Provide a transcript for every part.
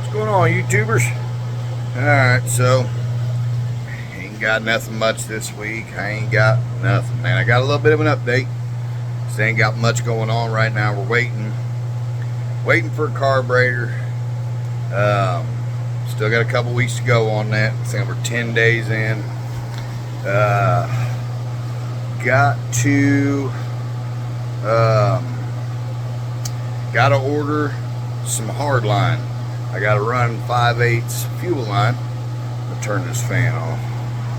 What's going on, YouTubers? Alright, so ain't got nothing much this week. I ain't got nothing, man. I got a little bit of an update. Just ain't got much going on right now. We're waiting for a carburetor. Still got a couple weeks to go on that. I think we're 10 days in. Got to order some hard line. I got to run 5/8 fuel line. I'm gonna turn this fan off.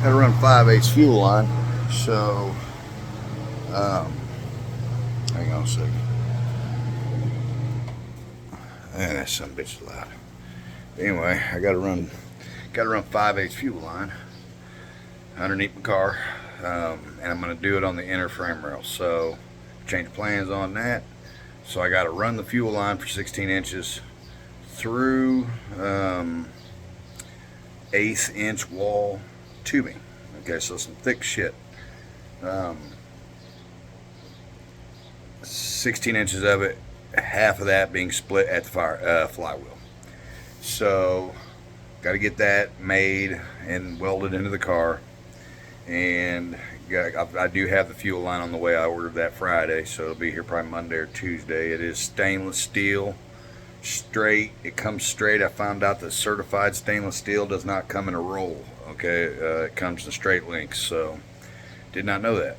Got to run 5/8 fuel line. So, hang on a second. And that son of a bitch is loud. Anyway, I got to run 5/8 fuel line underneath my car, and I'm gonna do it on the inner frame rail. So, change plans on that. So I got to run the fuel line for 16 inches through 1/8 inch wall tubing. Okay, so some thick shit. 16 inches of it, half of that being split at the flywheel. So got to get that made and welded into the car. And I do have the fuel line on the way. I ordered that Friday, so it'll be here probably Monday or Tuesday. It is stainless steel, straight. It comes straight. I found out that certified stainless steel does not come in a roll. Okay, it comes in straight links. So did not know that.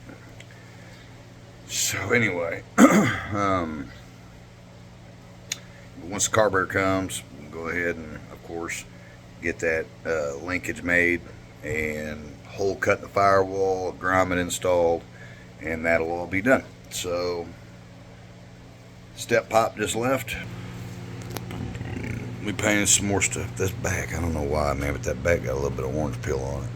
So anyway, once the carburetor comes, we'll go ahead and, of course, get that linkage made and hole cut in the firewall, grommet installed, and that'll all be done. So, step pop just left. We painted some more stuff. This back, I don't know why, man, but that back got a little bit of orange peel on it.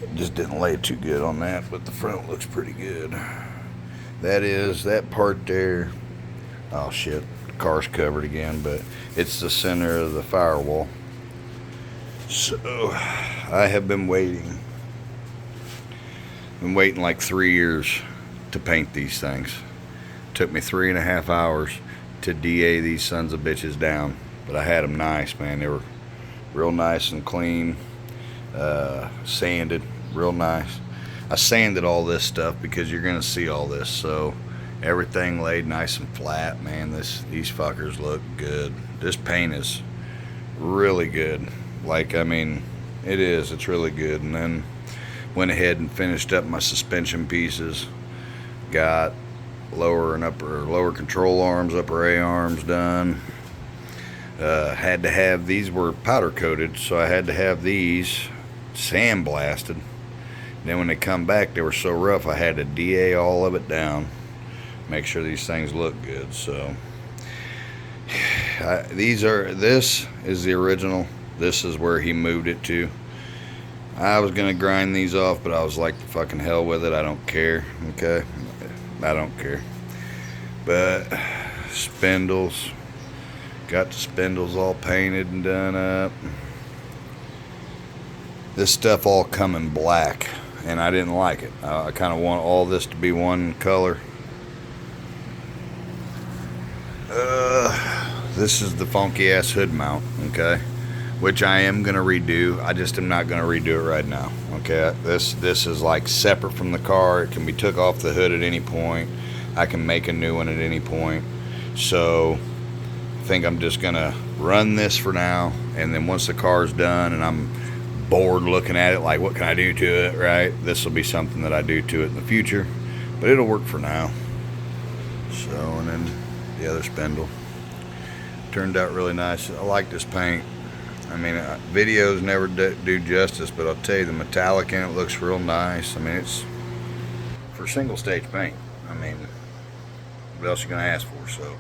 It just didn't lay too good on that, but the front looks pretty good. That part there. Oh shit, the car's covered again, but it's the center of the firewall. So, I have been waiting. Like 3 years to paint these things. It took me 3.5 hours to DA these sons of bitches down, but I had them nice, man. They were real nice and clean, sanded, real nice. I sanded all this stuff because you're gonna see all this, so everything laid nice and flat, man. These fuckers look good. This paint is really good. Like, I mean, it's really good. And then went ahead and finished up my suspension pieces. Got lower control arms, upper A arms done. Had to have, these were powder coated, so I had to have these sandblasted. Then when they come back, they were so rough, I had to DA all of it down. Make sure these things look good. So this is the original. This is where he moved it to. I was gonna grind these off, but I was like, fucking hell with it. I don't care. Okay, I don't care. But spindles, got the spindles all painted and done up. This stuff all come in black, and I didn't like it. I kind of want all this to be one color. This is the funky ass hood mount. Okay, which I am going to redo. I just am not going to redo it right now. Okay, this is like separate from the car. It can be took off the hood at any point. I can make a new one at any point. So I think I'm just going to run this for now, and then once the car's done and I'm bored looking at it, like what can I do to it, right? This will be something that I do to it in the future, but it'll work for now. So, and then the other spindle turned out really nice. I like this paint. I mean, videos never do justice, but I'll tell you, the metallic in it looks real nice. I mean, it's for single stage paint. I mean, what else you gonna ask for? So,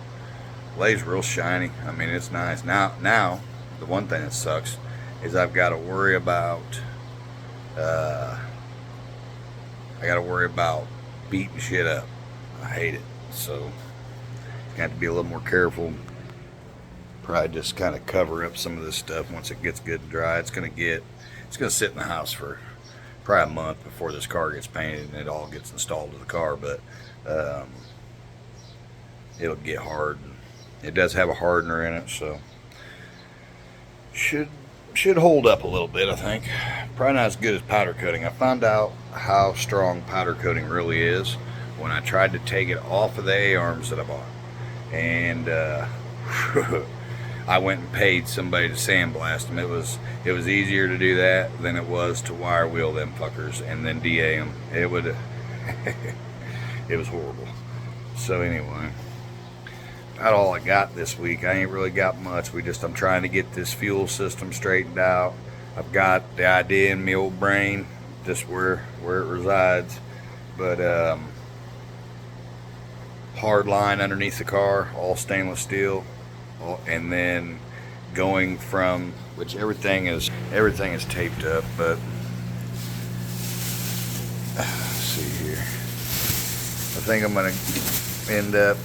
lays real shiny. I mean, it's nice. Now, the one thing that sucks is I've got to worry about. I got to worry about beating shit up. I hate it. So, got to be a little more careful. Probably just kind of cover up some of this stuff once it gets good and dry. It's gonna sit in the house for probably a month before this car gets painted and it all gets installed to the car. But it'll get hard. It does have a hardener in it, so should hold up a little bit, I think. Probably not as good as powder coating. I found out how strong powder coating really is when I tried to take it off of the A-arms that I bought. And I went and paid somebody to sandblast them. It was easier to do that than it was to wire wheel them fuckers and then DA them. It would it was horrible. So anyway, about all I got this week. I ain't really got much. I'm trying to get this fuel system straightened out. I've got the idea in my old brain, just where it resides. But hard line underneath the car, all stainless steel, and then going from, which everything is taped up, but let's see here. I think I'm gonna end up,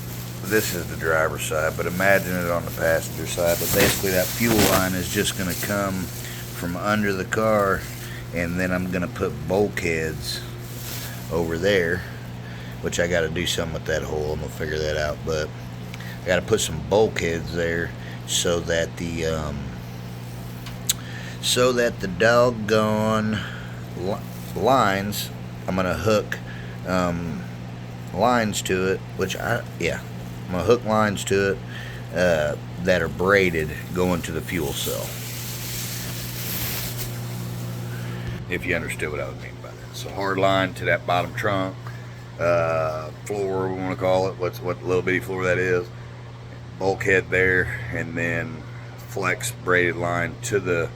this is the driver's side, but imagine it on the passenger side. But basically that fuel line is just gonna come from under the car, and then I'm gonna put bulkheads over there, which I got to do something with that hole. I'm gonna figure that out, but I got to put some bulkheads there so that the doggone lines, I'm gonna hook lines to it, I'm gonna hook lines to it that are braided going to the fuel cell. If you understood what I would mean by that. So hard line to that bottom trunk, floor, we want to call it, what little bitty floor that is, bulkhead there, and then flex braided line to the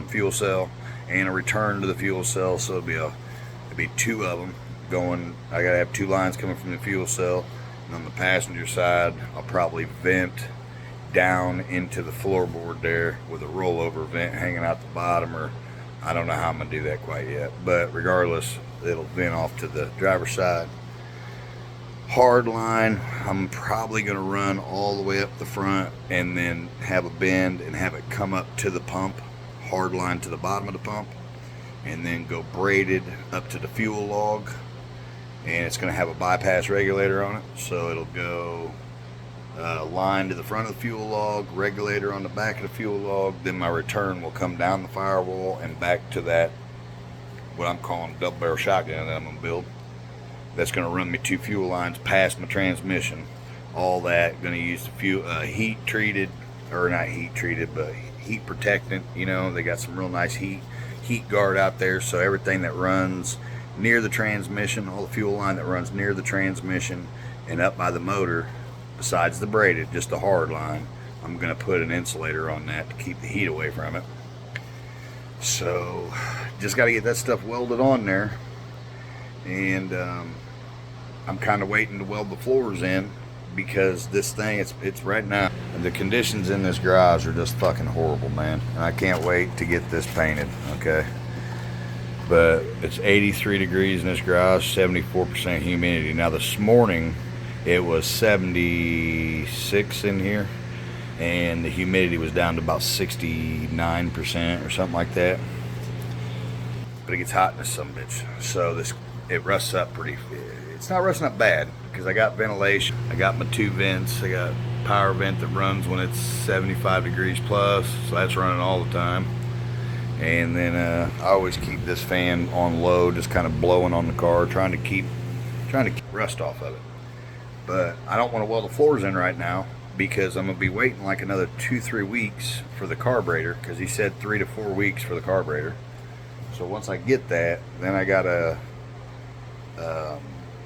fuel cell, and a return to the fuel cell. So it'll be two of them going. I gotta have two lines coming from the fuel cell, and on the passenger side I'll probably vent down into the floorboard there with a rollover vent hanging out the bottom, or I don't know how I'm gonna do that quite yet, but regardless, it'll vent off to the driver's side. Hard line, I'm probably gonna run all the way up the front and then have a bend and have it come up to the pump, hard line to the bottom of the pump, and then go braided up to the fuel log, and it's gonna have a bypass regulator on it, so it'll go line to the front of the fuel log, regulator on the back of the fuel log, then my return will come down the firewall and back to that, what I'm calling double barrel shotgun that I'm going to build. That's going to run me two fuel lines past my transmission. All that going to use the fuel, heat treated, or not heat treated, but heat protectant. You know, they got some real nice heat guard out there, so everything that runs near the transmission, all the fuel line that runs near the transmission and up by the motor, besides the braided, just the hard line, I'm going to put an insulator on that to keep the heat away from it. So just got to get that stuff welded on there, and I'm kind of waiting to weld the floors in, because this thing, it's right now, the conditions in this garage are just fucking horrible, man, and I can't wait to get this painted. Okay, but it's 83 degrees in this garage, 74% humidity. Now this morning it was 76 in here, and the humidity was down to about 69% or something like that. But it gets hot in this sumbitch, so it rusts up pretty. It's not rusting up bad, because I got ventilation. I got my two vents. I got power vent that runs when it's 75 degrees plus, so that's running all the time. And then I always keep this fan on low, just kind of blowing on the car, trying to keep rust off of it. But I don't want to weld the floors in right now, because I'm going to be waiting like another 2-3 weeks for the carburetor, because he said 3 to 4 weeks for the carburetor. So once I get that, then I got to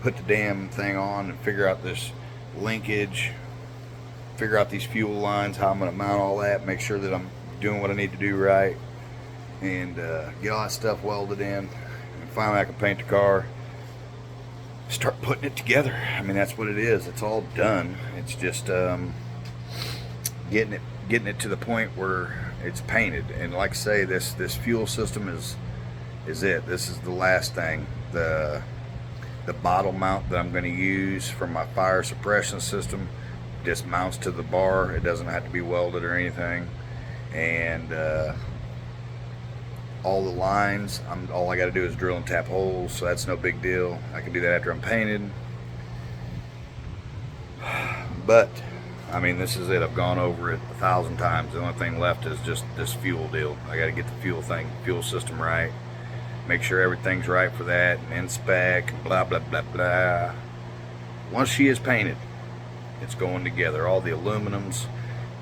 put the damn thing on and figure out this linkage, figure out these fuel lines, how I'm going to mount all that, make sure that I'm doing what I need to do right, and get all that stuff welded in. And finally I can paint the car, start putting it together. I mean, that's what it is. It's all done. It's just getting it to the point where it's painted. And like I say, this fuel system is it. This is the last thing. The bottle mount that I'm going to use for my fire suppression system just mounts to the bar. It doesn't have to be welded or anything. And all the lines, all I got to do is drill and tap holes, so that's no big deal. I can do that after I'm painted. But I mean, this is it. I've gone over it 1,000 times. The only thing left is just this fuel deal. I got to get the fuel system right. Make sure everything's right for that, and inspect, and blah, blah, blah, blah. Once she is painted, it's going together. All the aluminums,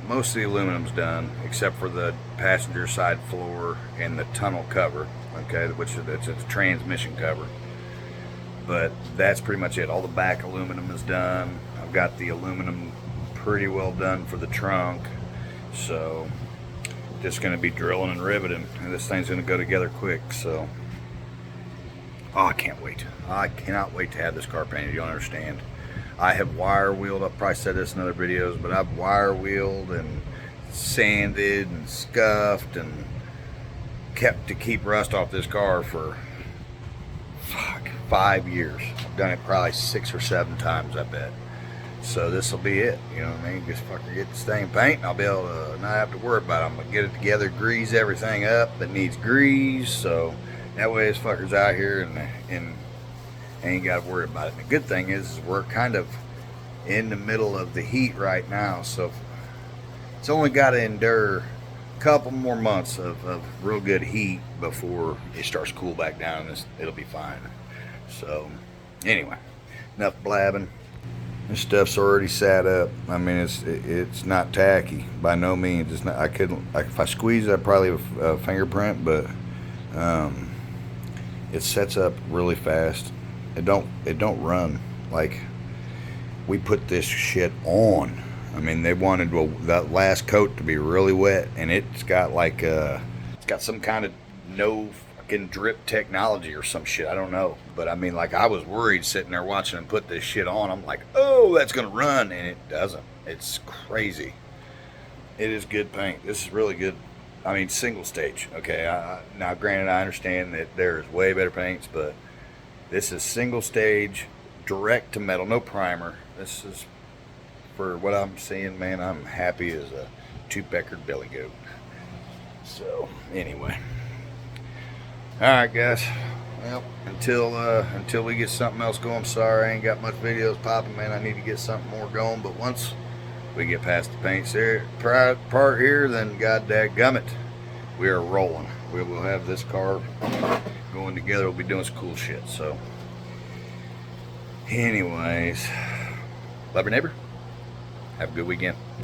most of the aluminum's done, except for the passenger side floor and the tunnel cover, okay, which is it's a transmission cover. But that's pretty much it. All the back aluminum is done. I've got the aluminum pretty well done for the trunk, so just going to be drilling and riveting, and this thing's going to go together quick. So oh, I can't wait. I cannot wait to have this car painted. You don't understand. I have wire wheeled. I've probably said this in other videos, but I've wire wheeled and sanded and scuffed and kept to keep rust off this car for 5 years. I've done it probably 6 or 7 times, I bet. So this will be it. You know what I mean? Just fucking get this thing paint, and I'll be able to not have to worry about it. I'm gonna get it together, grease everything up that needs grease, so that way this fucker's out here and ain't got to worry about it. And the good thing is we're kind of in the middle of the heat right now, so it's only got to endure a couple more months of real good heat before it starts to cool back down, and it'll be fine. So anyway, enough blabbing. This stuff's already sat up. I mean, it's not tacky by no means. It's not. I couldn't. If I squeeze it, I'd probably have a fingerprint, but it sets up really fast. It don't run. Like, we put this shit on. I mean, they wanted that last coat to be really wet, and it's got like it's got some kind of no fucking drip technology or some shit. I don't know, but I mean, like, I was worried sitting there watching them put this shit on. I'm like, oh, that's gonna run, and it doesn't. It's crazy. It is good paint. This is really good. I mean, single stage. Okay, now granted, I understand that there's way better paints, but this is single stage, direct to metal, no primer. This is, for what I'm seeing, man, I'm happy as a two-peckered billy goat. So anyway, all right, guys. Well, until we get something else going, I'm sorry I ain't got much videos popping, man. I need to get something more going, but once we get past the paint part here, then goddagummit, we are rolling. We will have this car going together. We'll be doing some cool shit. So anyways, love your neighbor. Have a good weekend.